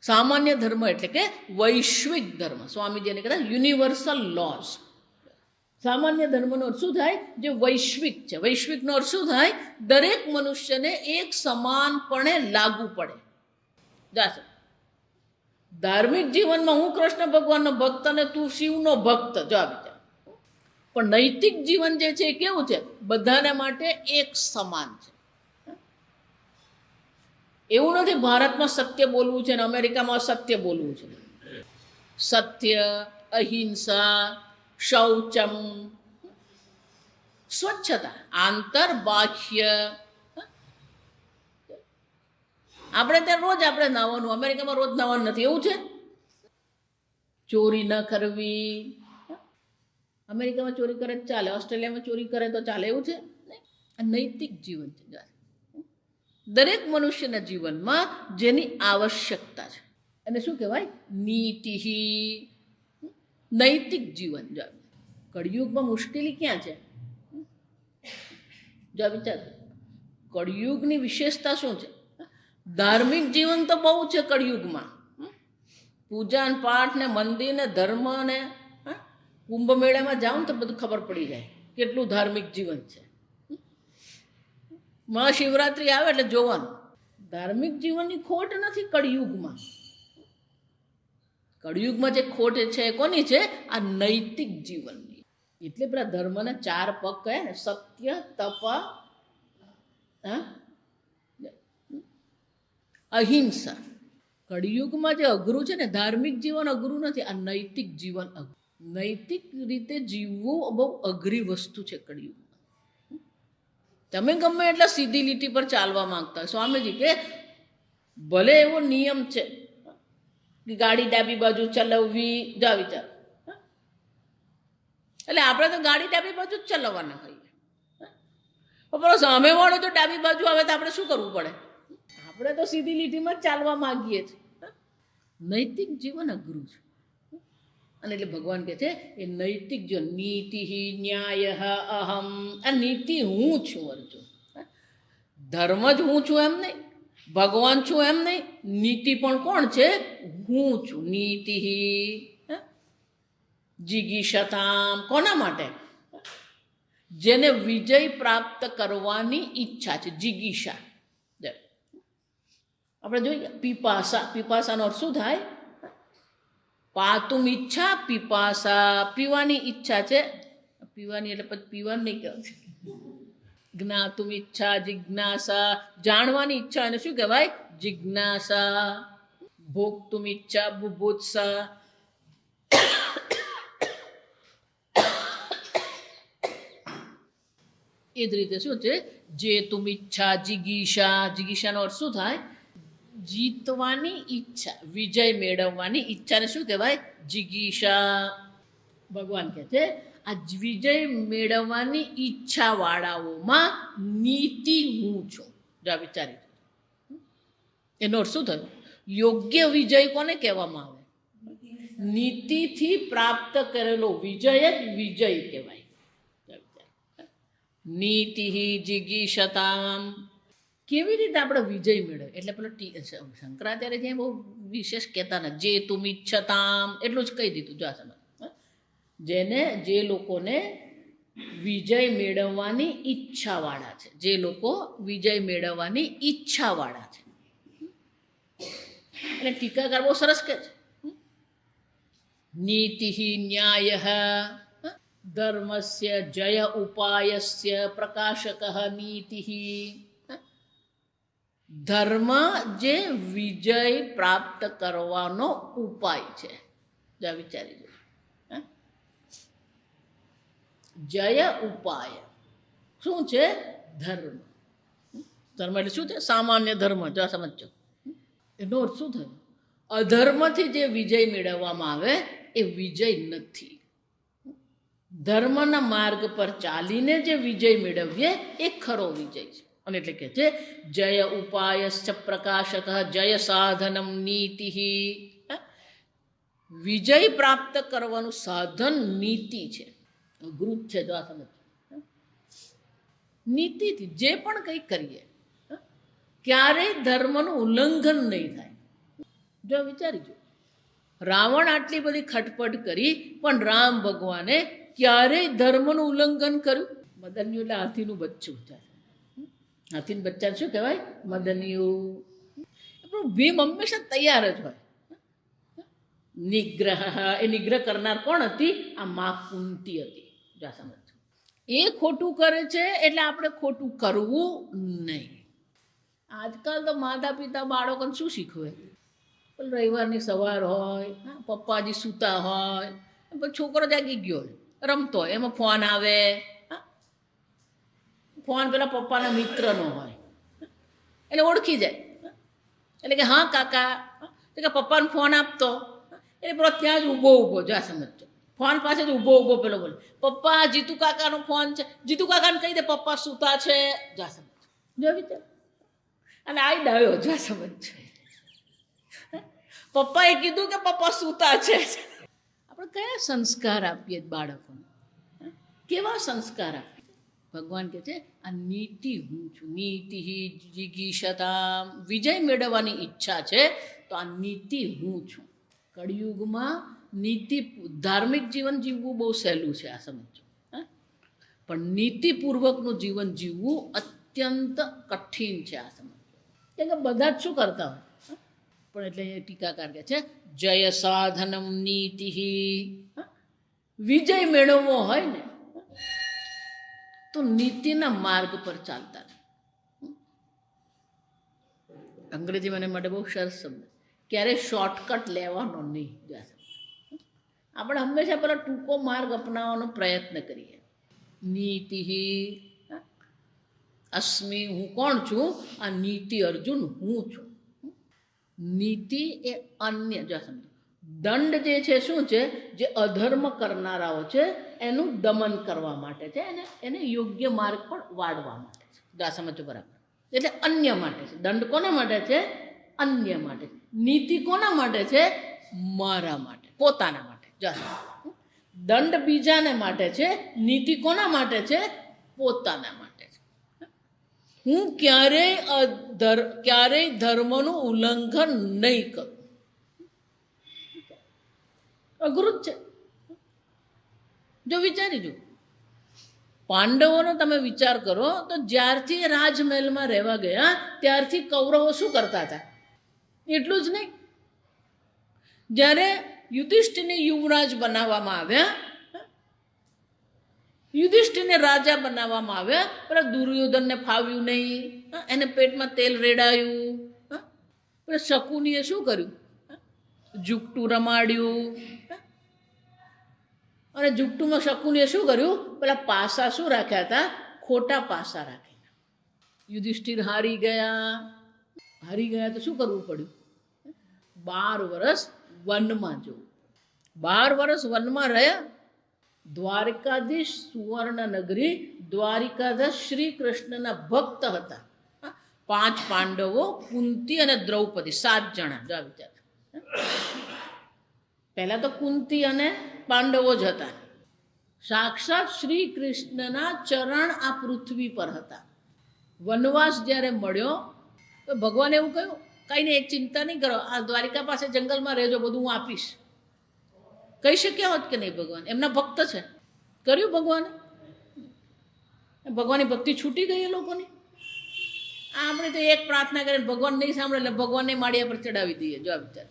સામાન્ય ધર્મ એટલે કે વૈશ્વિક ધર્મ. સ્વામીજીને કહેતા યુનિવર્સલ લોઝ. સામાન્ય ધર્મનો અર્થ શું થાય, જે વૈશ્વિક છે. વૈશ્વિકનો અર્થ શું થાય, દરેક મનુષ્યને એક સમાનપણે લાગુ પડે. જાશે ધાર્મિક જીવનમાં હું કૃષ્ણ ભગવાનનો ભક્ત અને તું શિવનો ભક્ત, જો આ વિચાર. પણ નૈતિક જીવન જે છે એ કેવું છે, બધાને માટે એક સમાન છે. એવું નથી ભારતમાં સત્ય બોલવું છે ને અમેરિકામાં અસત્ય બોલવું છે. સત્ય, અહિંસા, શૌચમ, સ્વચ્છતા, આંતર બાહ્ય. આપણે ત્યાં રોજ આપણે નાવાનું, અમેરિકામાં રોજ નાવાનું નથી, એવું છે. ચોરી ન કરવી, અમેરિકામાં ચોરી કરે તો ચાલે, ઓસ્ટ્રેલિયામાં ચોરી કરે તો ચાલે, એવું છે. આ નૈતિક જીવન છે દરેક મનુષ્યના જીવનમાં જેની આવશ્યકતા છે. એને શું કહેવાય? નીતિ. નૈતિક જીવન. કળિયુગમાં મુશ્કેલી ક્યાં છે? જો વિચાર, કળિયુગની વિશેષતા શું છે? ધાર્મિક જીવન તો બહુ છે કળિયુગમાં. પૂજા ને પાઠ ને મંદિર ને ધર્મ ને કુંભ મેળામાં જાઓ ને તો બધું ખબર પડી જાય કેટલું ધાર્મિક જીવન છે. મહાશિવરાત્રિ આવે એટલે જોવાનું. ધાર્મિક જીવનની ખોટ નથી કળિયુગમાં. કળિયુગમાં જે ખોટ છે કોની છે? આ નૈતિક જીવનની. એટલે પેલા ધર્મના 4 પગ કહે ને, સત્ય, તપ, અહિંસા. કળિયુગમાં જે અઘરું છે ને, ધાર્મિક જીવન અઘરું નથી, આ નૈતિક જીવન અઘરું. નૈતિક રીતે જીવવું બહુ અઘરી વસ્તુ છે કળિયુગમાં. તમે ગમે એટલા સીધી લીટી પર ચાલવા માંગતા હોય, સ્વામીજી કે ભલે એવો નિયમ છે કે ગાડી ડાબી બાજુ ચલાવવી, જા વિચાર. એટલે આપણે તો ગાડી ડાબી બાજુ જ ચલાવવાના હોઈએ, પણ સામે વાળો તો ડાબી બાજુ આવે તો આપણે શું કરવું પડે? આપણે તો સીધી લીટીમાં જ ચાલવા માંગીએ છીએ. નૈતિક જીવન અઘરું છે. અને એટલે ભગવાન કહે છે એ નૈતિક જીવન. નીતિ ન્યાય અહમ. આ નીતિ હું છું અર્જુન. ધર્મ જ હું છું એમ નહીં, ભગવાન છું એમ નહીં, નીતિ પણ કોણ છે? હું છું. નીતિ જિગીષતામ. કોના માટે? જેને વિજય પ્રાપ્ત કરવાની ઈચ્છા છે. જિગીષા. આપણે જોઈએ પીપાસા. પીપાસાનો અર્થ શું થાય? પાતુમ ઈચ્છા, પીપાસા પીવાની ઈચ્છા છે. પીવાની એટલે પછી પીવાનું નહીં કહેવાય. જ્ઞાતુમ ઈચ્છા, જિજ્ઞાસા જાણવાની ઈચ્છા, એને શું કહેવાય? જિજ્ઞાસા. ભોગતુમ ઈચ્છા, બુભુત્સા. એ જ રીતે શું છે? જે તુમ ઈચ્છા, જિગીષા. જિગીષાનો અર્થ શું થાય? જીતવાની ઈચ્છા, વિજય મેળવવાની ઈચ્છાને શું કહેવાય? જિગીષા. ભગવાન કહે છે આ વિજય મેળવવાની ઈચ્છા વાળાઓમાં નીતિ હું છું. જા વિચારી. એનો અર્થ શું થયો? યોગ્ય વિજય કોને કહેવામાં આવે? નીતિથી પ્રાપ્ત કરેલો વિજય જ વિજય કહેવાય. નીતિ જિગીષતામ. કેવી રીતે આપણે વિજય મેળવે? એટલે પેલો શંકરાચાર્ય જે બહુ વિશેષ કહેતા ને, જે તુમ ઈચ્છતામ એટલું જ કહી દીધું. જો સમજ, જેને, જે લોકોને વિજય મેળવવાની ઈચ્છાવાળા છે, જે લોકો વિજય મેળવવાની ઈચ્છાવાળા છે. અને ટીકાકાર બહુ સરસ કહે છે, નીતિ ન્યાય ધર્મસ્ય જય ઉપાયસ્ય પ્રકાશક નીતિ. ધર્મ જે વિજય પ્રાપ્ત કરવાનો ઉપાય છે. જા વિચારી લો. જય ઉપાય શું છે? ધર્મ. ધર્મ એટલે શું છે? સામાન્ય ધર્મ. જો સમજો એનો અર્થ શું થયો? અધર્મથી જે વિજય મેળવવામાં આવે એ વિજય નથી. ધર્મના માર્ગ પર ચાલીને જે વિજય મેળવીએ એ ખરો વિજય છે. અને એટલે કે છે જય ઉપાયશ્ચ પ્રકાશક જય સાધનમ નીતિ. વિજય પ્રાપ્ત કરવાનું સાધન નીતિ છે. અઘરું છે. જો આ સમજ. નીતિથી જે પણ કંઈ કરીએ ક્યારેય ધર્મનું ઉલ્લંઘન નહીં થાય. જો વિચારી જો, રાવણ આટલી બધી ખટપટ કરી પણ રામ ભગવાને ક્યારેય ધર્મનું ઉલ્લંઘન કર્યું? મદન્યુ એટલે હાથીનું બચ્ચું છે. હાથીનું બચ્ચાને શું કહેવાય? મદન્યુ. આપણું ભીમ હંમેશા તૈયાર જ હોય. નિગ્રહ. એ નિગ્રહ કરનાર કોણ હતી? આ મા કુંતી હતી. જા સમજો. એ ખોટું કરે છે એટલે આપણે ખોટું કરવું નહીં. આજકાલ તો માતા પિતા બાળકોને શું શીખવે? રવિવારની સવાર હોય, પપ્પાજી સૂતા હોય, પછી છોકરો જાગી ગયો હોય, રમતો હોય, એમાં ફોન આવે, ફોન પેલા પપ્પાના મિત્રનો હોય, એટલે ઓળખી જાય, એટલે કે હા કાકા, કે પપ્પાને ફોન આપતો, એટલે પેલો ત્યાં જ ઊભો જા સમજજો, ફોન પાસે જ ઊભો પેલો બોલે પપ્પા જીતુ કાકાનો ફોન છે, જીતુ કાકાને કહી દે પપ્પા સૂતા છે, જા સમજ જો વિચાર, અને આ ડાયો જા સમજ, પપ્પાએ કીધું કે પપ્પા સૂતા છે. આપણે કયા સંસ્કાર આપીએ બાળકોને, કેવા સંસ્કાર આપીએ? ભગવાન કહે છે આ નીતિ હું છું, નીતિ જિગીષતામ, વિજય મેળવવાની ઈચ્છા છે તો આ નીતિ હું છું. કળિયુગમાં નીતિ ધાર્મિક જીવન જીવવું બહુ સહેલું છે, આ સમજો, પણ નીતિપૂર્વકનું જીવન જીવવું અત્યંત કઠિન છે, આ સમજો. કેમ કે બધા જ શું કરતા હોય, પણ એટલે એ ટીકાકાર કહે છે જય સાધનમ નીતિ, વિજય મેળવવો હોય ને તો નીતિના માર્ગ પર ચાલતા. અંગ્રેજી મને માટે બહુ સરસ શબ્દ, ક્યારે શોર્ટકટ લેવાનો નહીં. આપણે હંમેશા પેલો ટૂંકો માર્ગ અપનાવવાનો પ્રયત્ન કરીએ. નીતિ અસ્મિ, હું કોણ છું? આ નીતિ અર્જુન હું છું. નીતિ એ અન્ય, જો સમજો, દંડ જે છે શું છે? જે અધર્મ કરનારાઓ છે એનું દમન કરવા માટે છે, એને યોગ્ય માર્ગ પર વાળવા માટે છે. આ સમજો બરાબર? એટલે અન્ય માટે છે. દંડ કોના માટે છે? અન્ય માટે. નીતિ કોના માટે છે? મારા માટે, પોતાના માટે. જો દંડ બીજાને માટે છે, નીતિ કોના માટે છે? પોતાના માટે છે. હું ક્યારેય ધર્મનું ઉલ્લંઘન નહીં કરું. અઘરું જ છે. જો વિચારી જો, પાંડવોનો તમે વિચાર કરો તો જ્યારથી રાજમહેલમાં રહેવા ગયા ત્યારથી કૌરવો શું કરતા હતા? એટલું જ નહીં, જ્યારે યુધિષ્ઠિરને યુવરાજ બનાવવામાં આવ્યા, યુધિષ્ઠિરને રાજા બનાવવામાં આવ્યા, પેલા દુર્યોધનને ફાવ્યું નહીં, એને પેટમાં તેલ રેડાયું. પેલા શકુનીએ શું કર્યું? જુગટું રમાડ્યું. અને જુગટુમાં શકુનીએ શું કર્યું? પેલા પાસા શું રાખ્યા હતા? ખોટા પાસા રાખ્યા. યુધિષ્ઠિર હારી ગયા તો શું કરવું પડ્યું? 12 વર્ષ વનમાં જવું. 12 વર્ષ વનમાં રહ્યા. દ્વારકાધીશ સુવર્ણ નગરી, દ્વારિકાધીશ શ્રી કૃષ્ણના ભક્ત હતા. 5 પાંડવો, કુંતી અને દ્રૌપદી, 7 જણા. જો વિચાર, પહેલા તો કુંતી અને પાંડવો જ હતા. સાક્ષાત શ્રી કૃષ્ણના ચરણ આ પૃથ્વી પર હતા. વનવાસ જ્યારે મળ્યો તો ભગવાને એવું કહ્યું, કંઈ નહીં, એક ચિંતા નહીં કરો, આ દ્વારિકા પાસે જંગલમાં રહેજો, બધું હું આપીશ. કહી શક્યા હોત કે નહીં? ભગવાન એમના ભક્ત છે, કર્યું ભગવાને. ભગવાનની ભક્તિ છૂટી ગઈ એ લોકોની. આપણે તો એક પ્રાર્થના કરીને ભગવાન નહીં સાંભળે એટલે ભગવાનને માળિયા પર ચડાવી દઈએ. જો આ વિચાર,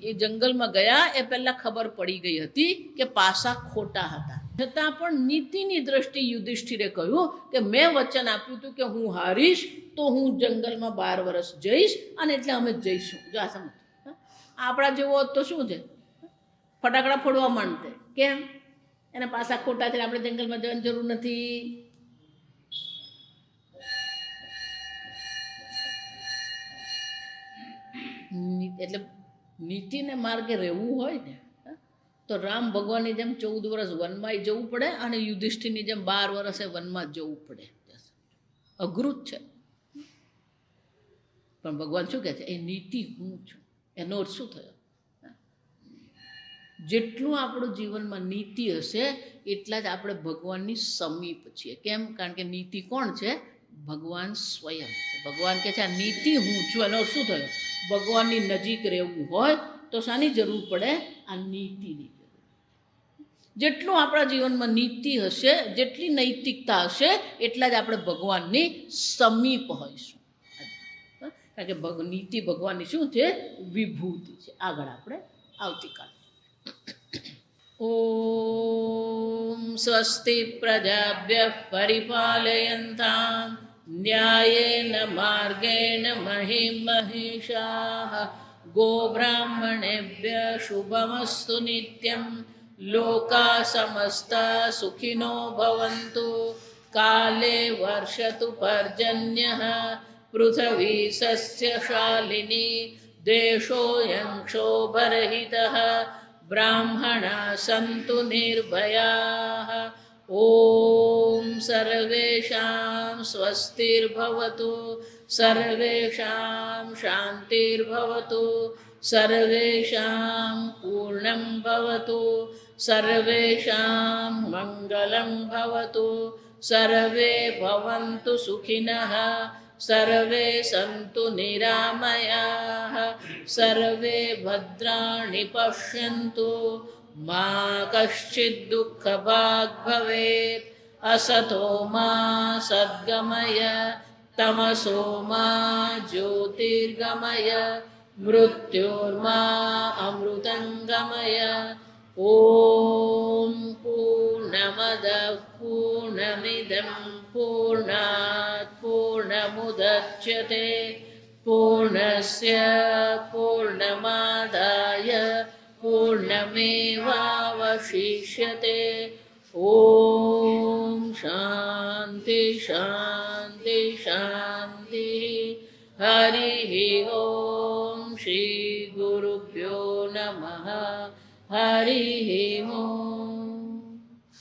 એ જંગલમાં ગયા એ પહેલાં ખબર પડી ગઈ હતી કે પાસા ખોટા હતા, છતાં પણ નીતિની દ્રષ્ટિ યુધિષ્ઠિરે કહ્યું કે મેં વચન આપ્યું હતું કે હું હારીશ તો હું જંગલમાં 12 વર્ષ જઈશ, અને એટલે અમે જઈશું. જો આ સમજ, આપણા જેવો તો શું છે, ફટાકડા ફોડવા માંડતે. કેમ? એના પાસા ખોટા છે, આપણે જંગલમાં જવાની જરૂર નથી. એટલે નીતિને માર્ગે રહેવું હોય ને તો રામ ભગવાનની જેમ 14 વર્ષ વનમાં જવું પડે, અને યુધિષ્ઠિરની જેમ 12 વર્ષે વનમાં જવું પડે. અઘરું જ છે, પણ ભગવાન શું કહે છે? એ નીતિ હું છું. એનો અર્થ શું થયો? જેટલું આપણું જીવનમાં નીતિ હશે એટલા જ આપણે ભગવાનની સમીપ છીએ. કેમ? કારણ કે નીતિ કોણ છે? ભગવાન સ્વયં છે. ભગવાન કહે છે આ નીતિ હું છું. એનો શું થયો? ભગવાનની નજીક રહેવું હોય તો શાની જરૂર પડે? આ નીતિની જરૂર. જેટલું આપણા જીવનમાં નીતિ હશે, જેટલી નૈતિકતા હશે, એટલા જ આપણે ભગવાનની સમીપ હોઈશું. કારણ કે નીતિ ભગવાનની શું છે? વિભૂતિ છે. આગળ આપણે આવતીકાલે. ઓમ સ્વસ્તિ પ્રજાભ્યઃ પરિપાલયન્તાં ન્યાયેન માર્ગેણ મહિં મહિષાઃ ગોબ્રાહ્મણેભ્યઃ શુભમસ્તુ નિત્યં लोका समस्ता सुखिनो भवन्तु काले वर्षतु पर्जन्यः पृथिवी सस्यशालिनी देशोऽयं क्षोभरहितः ब्राह्मणाः सन्तु निर्भयाः ॐ सर्वेषां स्वस्तिर्भवतु सर्वेषां शान्तिर्भवतु सर्वेषां पूर्णं भवतु सर्वेषां मङ्गलं भवतु सर्वे भवन्तु सुखिनः सर्वे सन्तु निरामयाः सर्वे भद्राणि पश्यन्तु मा कश्चित् दुःखभाग् भवेत् असतो मा सद्गमय तमसो मा ज्योतिर्गमय मृत्योर्मा अमृतङ्गमय ॐ पूर्णमदः पूर्णमिदं पूर्णात् पूर्णमुदच्यते पूर्णस्य पूर्णमादाय पूर्णमेवावशिष्यते ॐ शान्ति शान्ति शान्तिः हरिः ॐ श्रीगुरुभ्यो नमः हरिः ॐ।